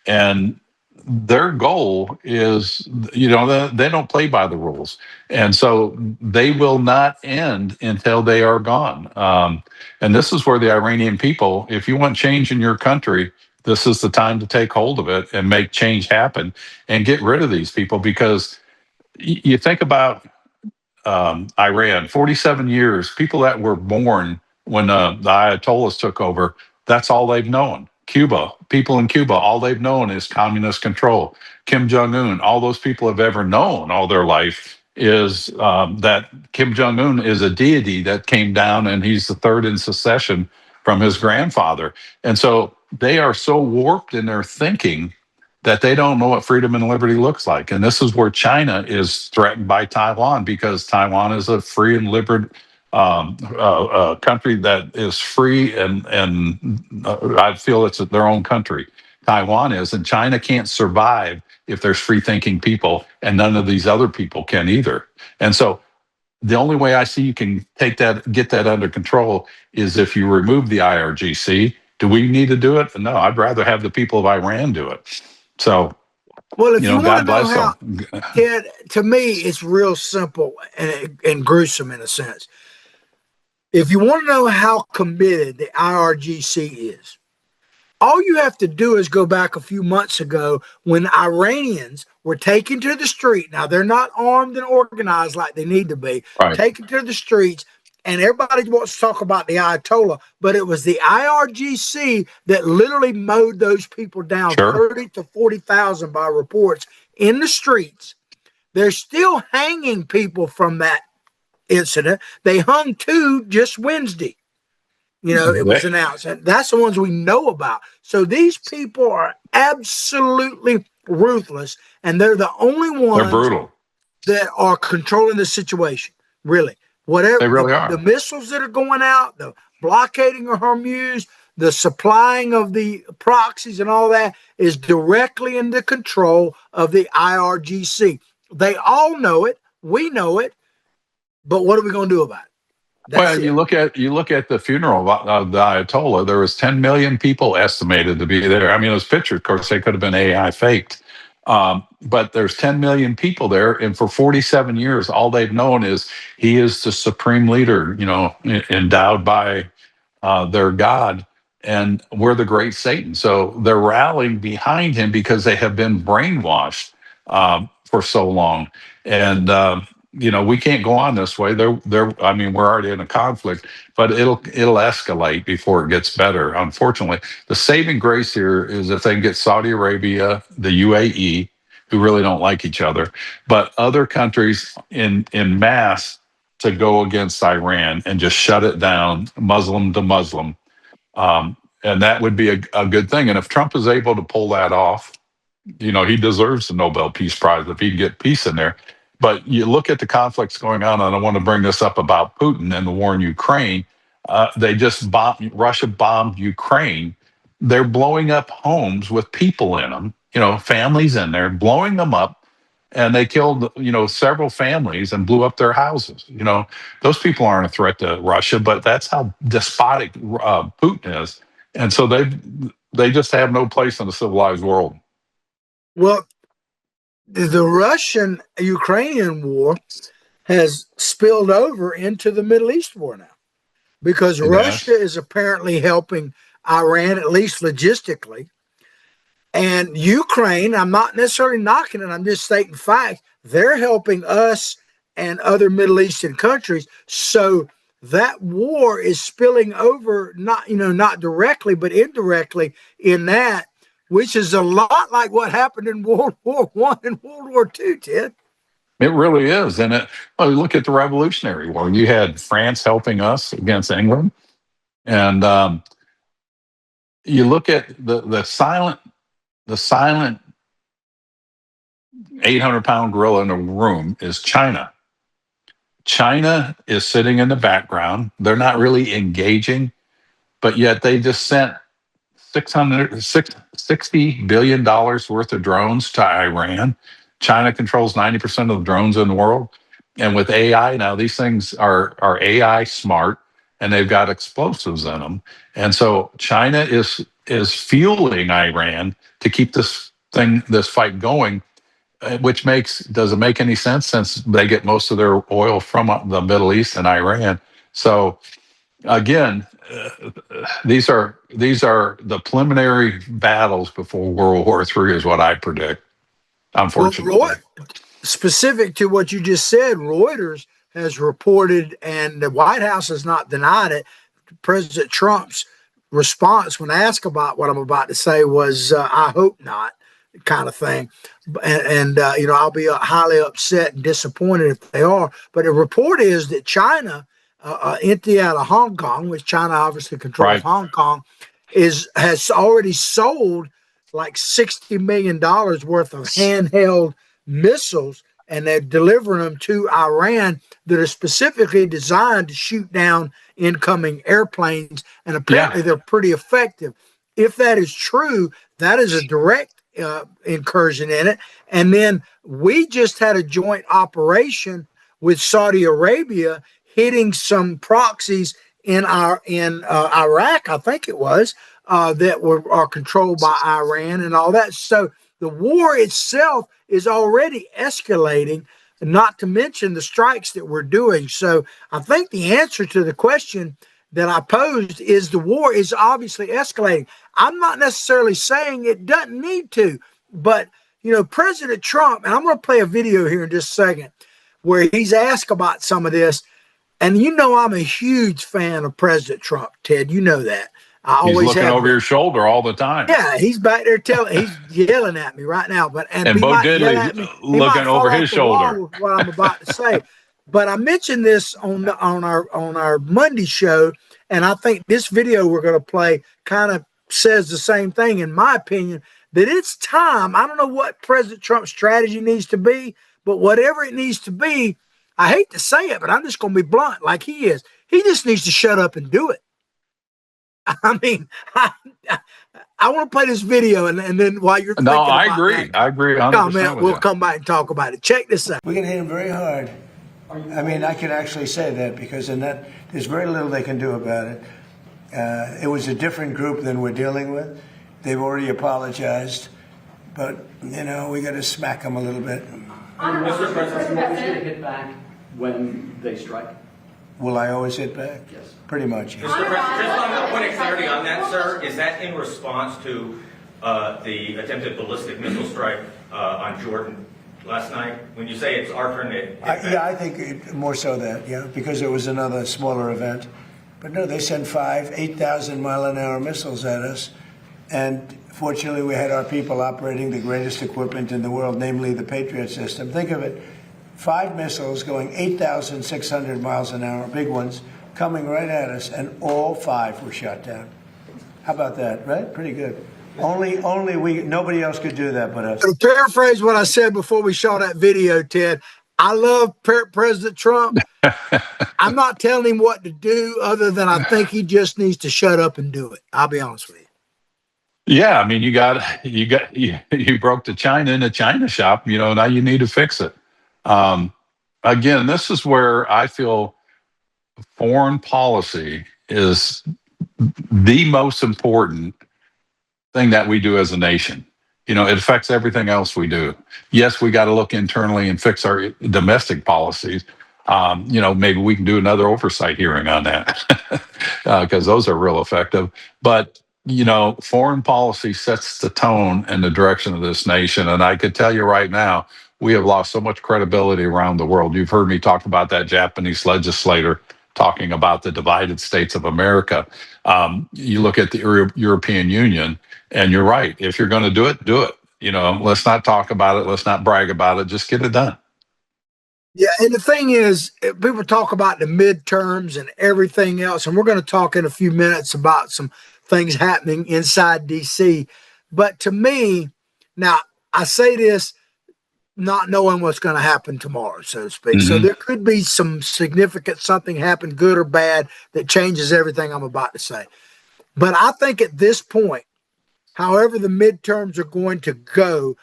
And their goal is, they don't play by the rules. And so they will not end until they are gone. And this is where the Iranian people, if you want change in your country, this is the time to take hold of it and make change happen and get rid of these people. Because you think about Iran, 47 years, people that were born when the Ayatollahs took over, that's all they've known. Cuba, people in Cuba, all they've known is communist control. Kim Jong-un, all those people have ever known all their life is that Kim Jong-un is a deity that came down, and he's the third in succession from his grandfather. And so they are so warped in their thinking that they don't know what freedom and liberty looks like. And this is where China is threatened by Taiwan, because Taiwan is a free and liberal country that is free, and I feel it's their own country. Taiwan is, and China can't survive if there's free thinking people, and none of these other people can either. And so the only way I see you can get that under control is if you remove the IRGC. Do we need to do it? No, I'd rather have the people of Iran do it. So, well, if you want God to know bless how, them. Ted, to me, it's real simple and gruesome in a sense. If you want to know how committed the IRGC is, all you have to do is go back a few months ago when Iranians were taken to the street. Now, they're not armed and organized like they need to be, Right. Taken to the streets, and everybody wants to talk about the Ayatollah, but it was the IRGC that literally mowed those people down, Sure. 30 to 40,000 by reports in the streets. They're still hanging people from that incident. They hung 2 just Wednesday. It was announced. And that's the ones we know about. So these people are absolutely ruthless, and they're the only ones They're brutal. that are controlling the situation. Really. Whatever They really are. The missiles that are going out, the blockading of Hormuz, the supplying of the proxies and all that is directly in the control of the IRGC. They all know it. We know it. But what are we going to do about it? Well, you look at the funeral of the Ayatollah. There was 10 million people estimated to be there. I mean, those pictures, of course, they could have been AI faked. But there's 10 million people there, and for 47 years, all they've known is he is the supreme leader, endowed by their God, and we're the great Satan. So they're rallying behind him because they have been brainwashed for so long. And we can't go on this way. I mean, we're already in a conflict, but it'll escalate before it gets better. Unfortunately, the saving grace here is if they can get Saudi Arabia, the UAE, who really don't like each other, but other countries in mass to go against Iran and just shut it down, Muslim to Muslim. And that would be a good thing. And if Trump is able to pull that off, he deserves the Nobel Peace Prize if he can get peace in there. But you look at the conflicts going on, and I want to bring this up about Putin and the war in Ukraine. Russia bombed Ukraine. They're blowing up homes with people in them, families in there, blowing them up. And they killed, several families and blew up their houses. Those people aren't a threat to Russia, but that's how despotic Putin is. And so they just have no place in the civilized world. Well, the Russian-Ukrainian war has spilled over into the Middle East war now, because Russia is apparently helping Iran, at least logistically. And Ukraine, I'm not necessarily knocking it, I'm just stating facts. They're helping us and other Middle Eastern countries. So that war is spilling over, not directly, but indirectly in that, which is a lot like what happened in World War I and World War II, Ted. It really is. And look at the Revolutionary War. You had France helping us against England. And you look at the silent 800-pound gorilla in the room is China. China is sitting in the background. They're not really engaging, but yet they just sent $60 billion worth of drones to Iran. China controls 90% of the drones in the world. And with AI now, these things are AI smart, and they've got explosives in them. And so China is fueling Iran to keep this fight going, which doesn't make any sense since they get most of their oil from the Middle East and Iran. So again, these are the preliminary battles before World War III is what I predict, unfortunately. Well, specific to what you just said, Reuters has reported, and the White House has not denied it, President Trump's response when asked about what I'm about to say was, I hope not, kind of thing. And I'll be highly upset and disappointed if they are. But the report is that China, entity out of Hong Kong, which China obviously controls Hong Kong, has already sold like $60 million worth of handheld missiles, and they're delivering them to Iran that are specifically designed to shoot down incoming airplanes. And apparently they're pretty effective. If that is true, that is a direct incursion in it. And then we just had a joint operation with Saudi Arabia hitting some proxies in Iraq, I think it was, that are controlled by Iran and all that. So the war itself is already escalating, not to mention the strikes that we're doing. So I think the answer to the question that I posed is the war is obviously escalating. I'm not necessarily saying it doesn't need to, but President Trump, and I'm going to play a video here in just a second where he's asked about some of this. And I'm a huge fan of President Trump, Ted. You know that. He's looking over your shoulder all the time. Yeah, he's back there he's yelling at me right now. And Bo Diddley looking over his shoulder. What I'm about to say. But I mentioned this on our Monday show, and I think this video we're going to play kind of says the same thing, in my opinion, that it's time. I don't know what President Trump's strategy needs to be, but whatever it needs to be, I hate to say it, but I'm just going to be blunt like he is. He just needs to shut up and do it. I mean, I want to play this video, and then while you're thinking about I agree. that, I agree 100%. We'll come back and talk about it. Check this out. We're going to hit him very hard. I mean, I can actually say that because there's very little they can do about it. It was a different group than we're dealing with. They've already apologized. but we got to smack them a little bit. Mr. President, you always get hit back when they strike? Will I always hit back? Yes. Pretty much. Mr. President, just on a point of clarity on that, sir, is that in response to the attempted ballistic missile strike on Jordan last night? When you say it's our turn to hit back? Yeah, I think more so that, because it was another smaller event. But no, they sent 8,000 mile-an-hour missiles at us, and fortunately we had our people operating the greatest equipment in the world, namely the Patriot system. Think of it, 5 missiles going 8,600 miles an hour, big ones, coming right at us, and all 5 were shot down. How about that, right? Pretty good. Nobody else could do that but us. To paraphrase what I said before we saw that video, Ted, I love President Trump. I'm not telling him what to do other than I think he just needs to shut up and do it. I'll be honest with you. Yeah, I mean, you broke the China in a China shop. Now you need to fix it. Again, this is where I feel foreign policy is the most important thing that we do as a nation. It affects everything else we do. Yes, we got to look internally and fix our domestic policies. Maybe we can do another oversight hearing on that because those are real effective. But, foreign policy sets the tone and the direction of this nation. And I could tell you right now, we have lost so much credibility around the world. You've heard me talk about that Japanese legislator talking about the divided states of America. You look at the European Union, and you're right. If you're going to do it, do it. Let's not talk about it. Let's not brag about it. Just get it done. Yeah, and the thing is, people talk about the midterms and everything else, and we're going to talk in a few minutes about some things happening inside D.C. But to me, now, I say this not knowing what's going to happen tomorrow, so to speak. Mm-hmm. So there could be some significant something happen, good or bad, that changes everything I'm about to say. But I think at this point, however the midterms are going to go,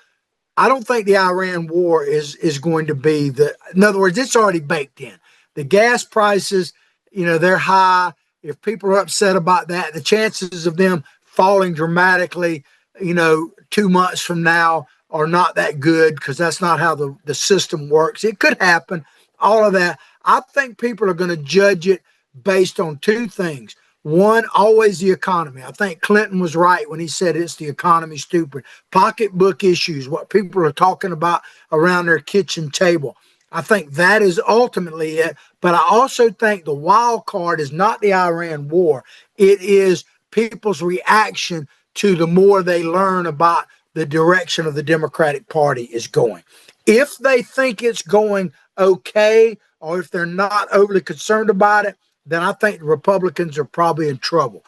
I don't think the Iran war is going to be in other words, it's already baked in. The gas prices, they're high. If people are upset about that, the chances of them falling dramatically, 2 months from now are not that good because that's not how the system works. It could happen, all of that. I think people are going to judge it based on 2 things. One, always the economy. I think Clinton was right when he said it's the economy, stupid. Pocketbook issues, what people are talking about around their kitchen table. I think that is ultimately it. But I also think the wild card is not the Iran war. It is people's reaction to the more they learn about the direction of the Democratic Party is going. If they think it's going okay, or if they're not overly concerned about it, then I think the Republicans are probably in trouble.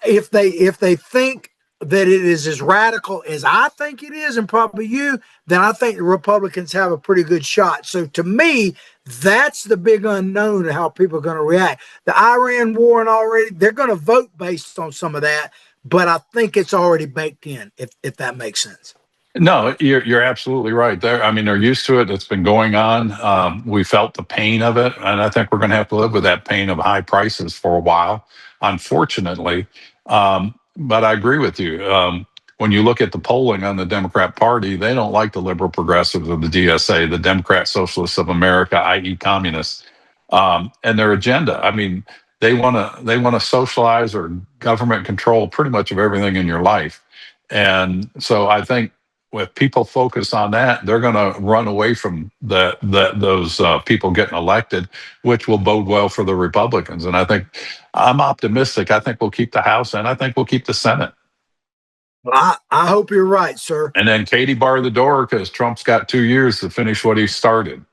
If they think that it is as radical as I think it is, and probably you, then I think the Republicans have a pretty good shot. So to me, that's the big unknown of how people are going to react. The Iran war and already, they're going to vote based on some of that, but I think it's already baked in, if that makes sense. No, you're absolutely right. They're used to it. It's been going on. We felt the pain of it, and I think we're going to have to live with that pain of high prices for a while, unfortunately. But I agree with you. When you look at the polling on the Democrat Party, they don't like the liberal progressives of the DSA, the Democrat Socialists of America, i.e., communists, and their agenda. They want to socialize or government control pretty much of everything in your life, and so I think, if people focus on that, they're going to run away from those people getting elected, which will bode well for the Republicans. And I'm optimistic. I think we'll keep the House, and I think we'll keep the Senate. Well, I hope you're right, sir. And then Katie barred the door because Trump's got 2 years to finish what he started.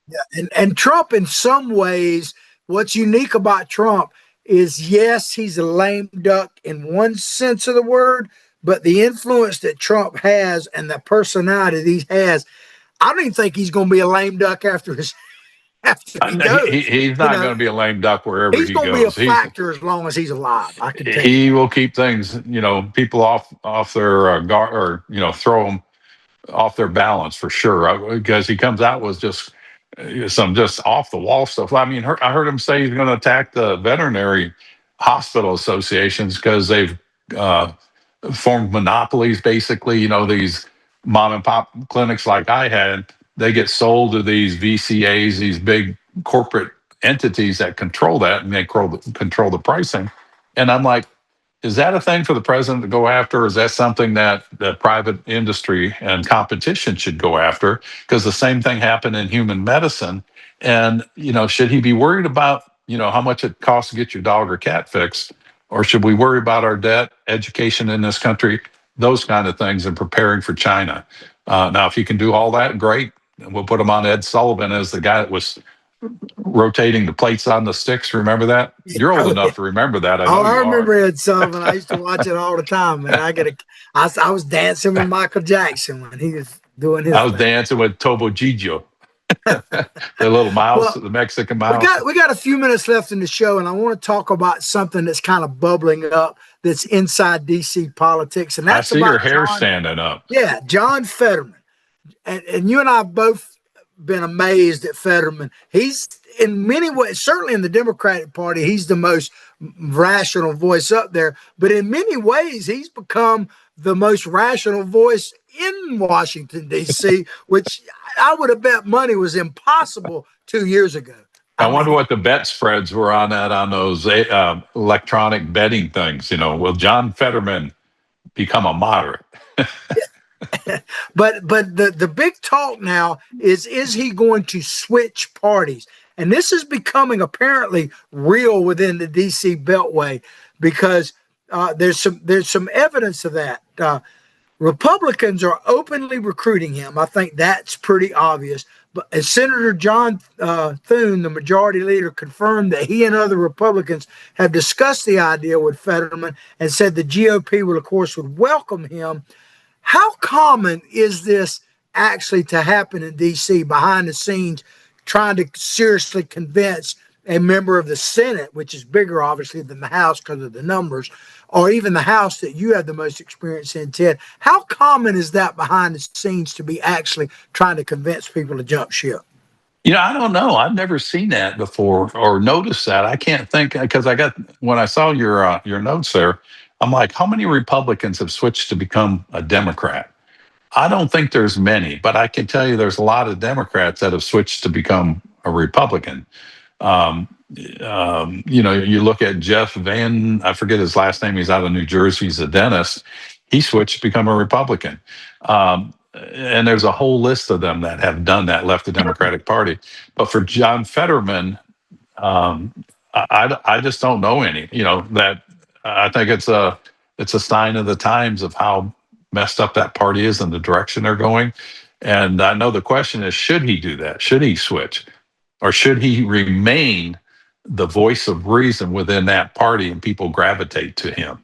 Yeah, and Trump, in some ways, what's unique about Trump is, yes, he's a lame duck in one sense of the word, but the influence that Trump has and the personality that he has, I don't even think he's going to be a lame duck after he goes. He's not going to be a lame duck wherever he goes. He's going to be a factor as long as he's alive. I can tell you. He will keep things, people off their guard, or throw them off their balance for sure. Because he comes out with just some off the wall stuff. I heard him say he's going to attack the veterinary hospital associations because they've formed monopolies, basically. These mom and pop clinics like I had, they get sold to these VCAs, these big corporate entities that control that, and they control the pricing. And I'm like, is that a thing for the president to go after? Or is that something that the private industry and competition should go after? Because the same thing happened in human medicine. And, should he be worried about, how much it costs to get your dog or cat fixed? Or should we worry about our debt, education in this country, those kind of things, and preparing for China? Now, if he can do all that, great. We'll put him on Ed Sullivan as the guy that was rotating the plates on the sticks. Remember that? You're old enough to remember that. I know I you remember are. Ed Sullivan. I used to watch it all the time, man. I was dancing with Michael Jackson when he was doing his I was thing. dancing with Tobo Gigio, the little mouse, the Mexican mouse. We got a few minutes left in the show, and I want to talk about something that's kind of bubbling up that's inside DC politics, and I that's see about your hair standing up. Yeah, John Fetterman. And you and I have both been amazed at Fetterman. He's in many ways, certainly in the Democratic Party, he's the most rational voice up there. But in many ways, he's become the most rational voice in Washington, D.C., which I would have bet money was impossible 2 years ago. I wonder what the bet spreads were on those electronic betting things. Will John Fetterman become a moderate? But the big talk now is he going to switch parties? And this is becoming apparently real within the DC Beltway, because there's some evidence of that. Republicans are openly recruiting him. I think that's pretty obvious. But as Senator John Thune, the majority leader, confirmed that he and other Republicans have discussed the idea with Fetterman and said the GOP will, of course, would welcome him. How common is this actually to happen in D.C. behind the scenes, trying to seriously convince a member of the Senate, which is bigger, obviously, than the House because of the numbers, or even the House that you have the most experience in, Ted? How common is that behind the scenes to be actually trying to convince people to jump ship? I don't know. I've never seen that before or noticed that. I can't think, because when I saw your notes there, I'm like, how many Republicans have switched to become a Democrat? I don't think there's many, but I can tell you there's a lot of Democrats that have switched to become a Republican. You look at Jeff Van, I forget his last name. He's out of New Jersey. He's a dentist. He switched to become a Republican. And there's a whole list of them that have done that, left the Democratic Party. But for John Fetterman, I just don't know any. That I think it's a sign of the times of how messed up that party is and the direction they're going. And I know the question is, should he do that? Should he switch? Or should he remain the voice of reason within that party and people gravitate to him?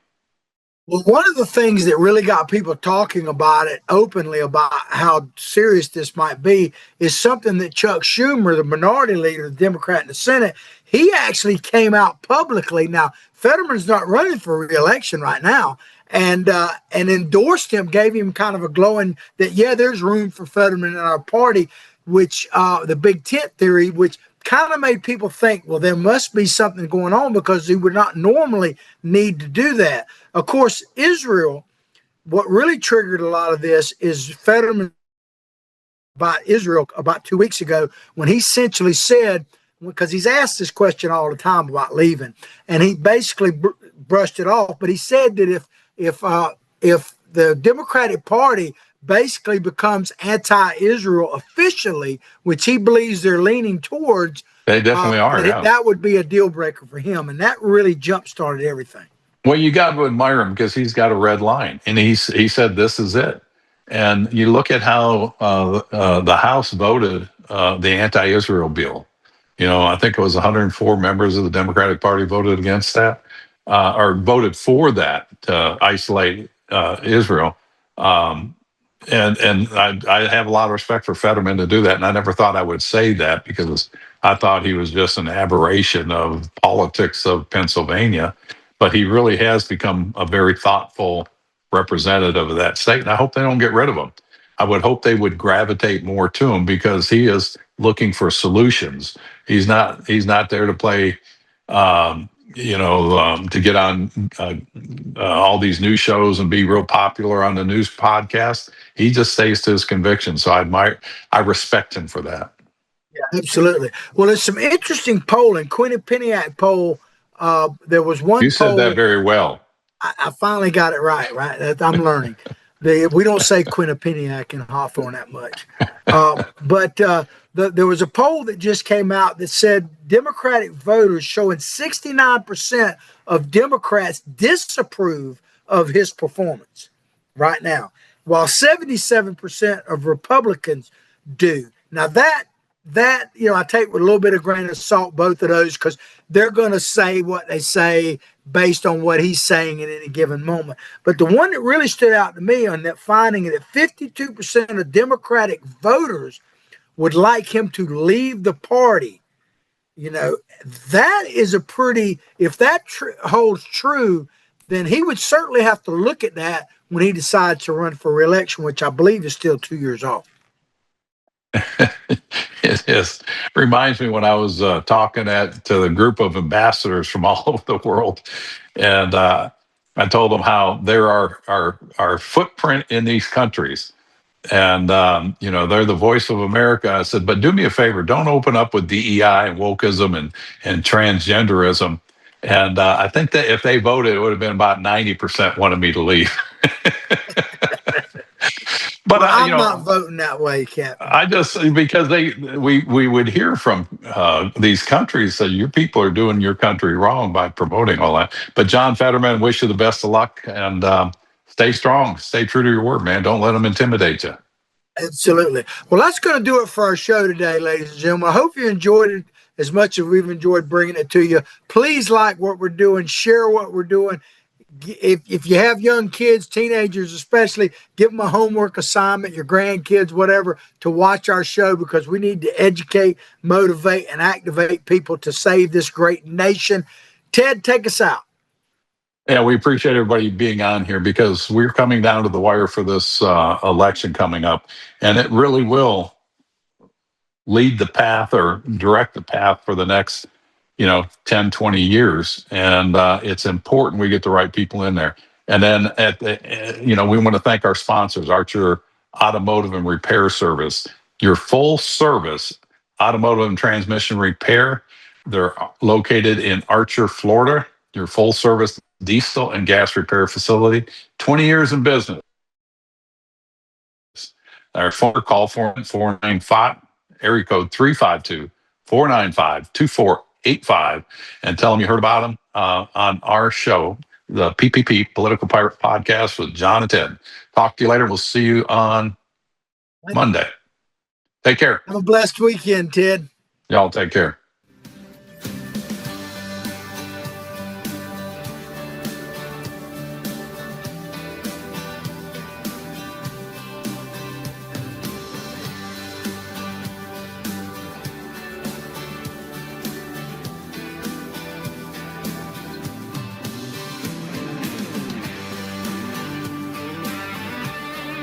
Well, one of the things that really got people talking about it openly, about how serious this might be, is something that Chuck Schumer, the minority leader, the Democrat in the Senate, he actually came out publicly. Now, Fetterman's not running for re-election right now, and endorsed him, gave him kind of a glowing that, yeah, there's room for Fetterman in our party, which the big tent theory, which kind of made people think, well, there must be something going on, because he would not normally need to do that. Of course, Israel, what really triggered a lot of this is Fetterman about Israel about 2 weeks ago, when he essentially said, because he's asked this question all the time about leaving, and he basically brushed it off, but he said that if the Democratic Party basically becomes anti-Israel officially, which he believes they're leaning towards, they definitely are. That would be a deal breaker for him, and that really jump-started everything. Well, you got to admire him, because he's got a red line, and he said this is it. And you look at how the House voted the anti-Israel bill. I think it was 104 members of the Democratic Party voted against that, or voted for that to isolate Israel. And I have a lot of respect for Fetterman to do that, and I never thought I would say that, because I thought he was just an aberration of politics of Pennsylvania. But he really has become a very thoughtful representative of that state, and I hope they don't get rid of him. I would hope they would gravitate more to him, because he is looking for solutions. He's not there to play to get on all these news shows and be real popular on the news podcast. He just stays to his convictions. So I respect him for that. Yeah, absolutely. Well, there's some interesting polling. Quinnipiac poll. There was one You said that poll. very well. I finally got it right. I'm learning. We don't say Quinnipiac in Hawthorne that much. There was a poll that just came out that said Democratic voters showing 69% of Democrats disapprove of his performance right now, while 77% of Republicans do. Now that I take with a little bit of grain of salt both of those, because they're going to say what they say based on what he's saying at any given moment. But the one that really stood out to me on that finding is that 52% of Democratic voters would like him to leave the party. That is a pretty, if that holds true, then he would certainly have to look at that when he decides to run for re-election, which I believe is still 2 years off. It is. Reminds me when I was talking to the group of ambassadors from all over the world, and I told them how there are our footprint in these countries, and they're the voice of America. I said, but do me a favor, don't open up with DEI and wokeism and transgenderism. And I think that if they voted, it would have been about 90% wanted me to leave. But well, I'm not voting that way, Captain. I just because we would hear from these countries that your people are doing your country wrong by promoting all that. But John Fetterman, wish you the best of luck, and stay strong, stay true to your word, man. Don't let them intimidate you. Absolutely. Well, that's going to do it for our show today, ladies and gentlemen. I hope you enjoyed it as much as we've enjoyed bringing it to you. Please like what we're doing, share what we're doing. If you have young kids, teenagers especially, give them a homework assignment, your grandkids, whatever, to watch our show, because we need to educate, motivate, and activate people to save this great nation. Ted, take us out. Yeah, we appreciate everybody being on here, because we're coming down to the wire for this election coming up, and it really will lead the path or direct the path for the next 10, 20 years. And it's important we get the right people in there. And then we want to thank our sponsors, Archer Automotive and Repair Service, your full service automotive and transmission repair. They're located in Archer, Florida, your full service diesel and gas repair facility, 20 years in business. Our phone call 495, area code 352-495-2485, and tell them you heard about them on our show, the PPP Political Pirate Podcast with John and Ted. Talk to you later. We'll see you on Monday. Take care. Have a blessed weekend, Ted. Y'all take care.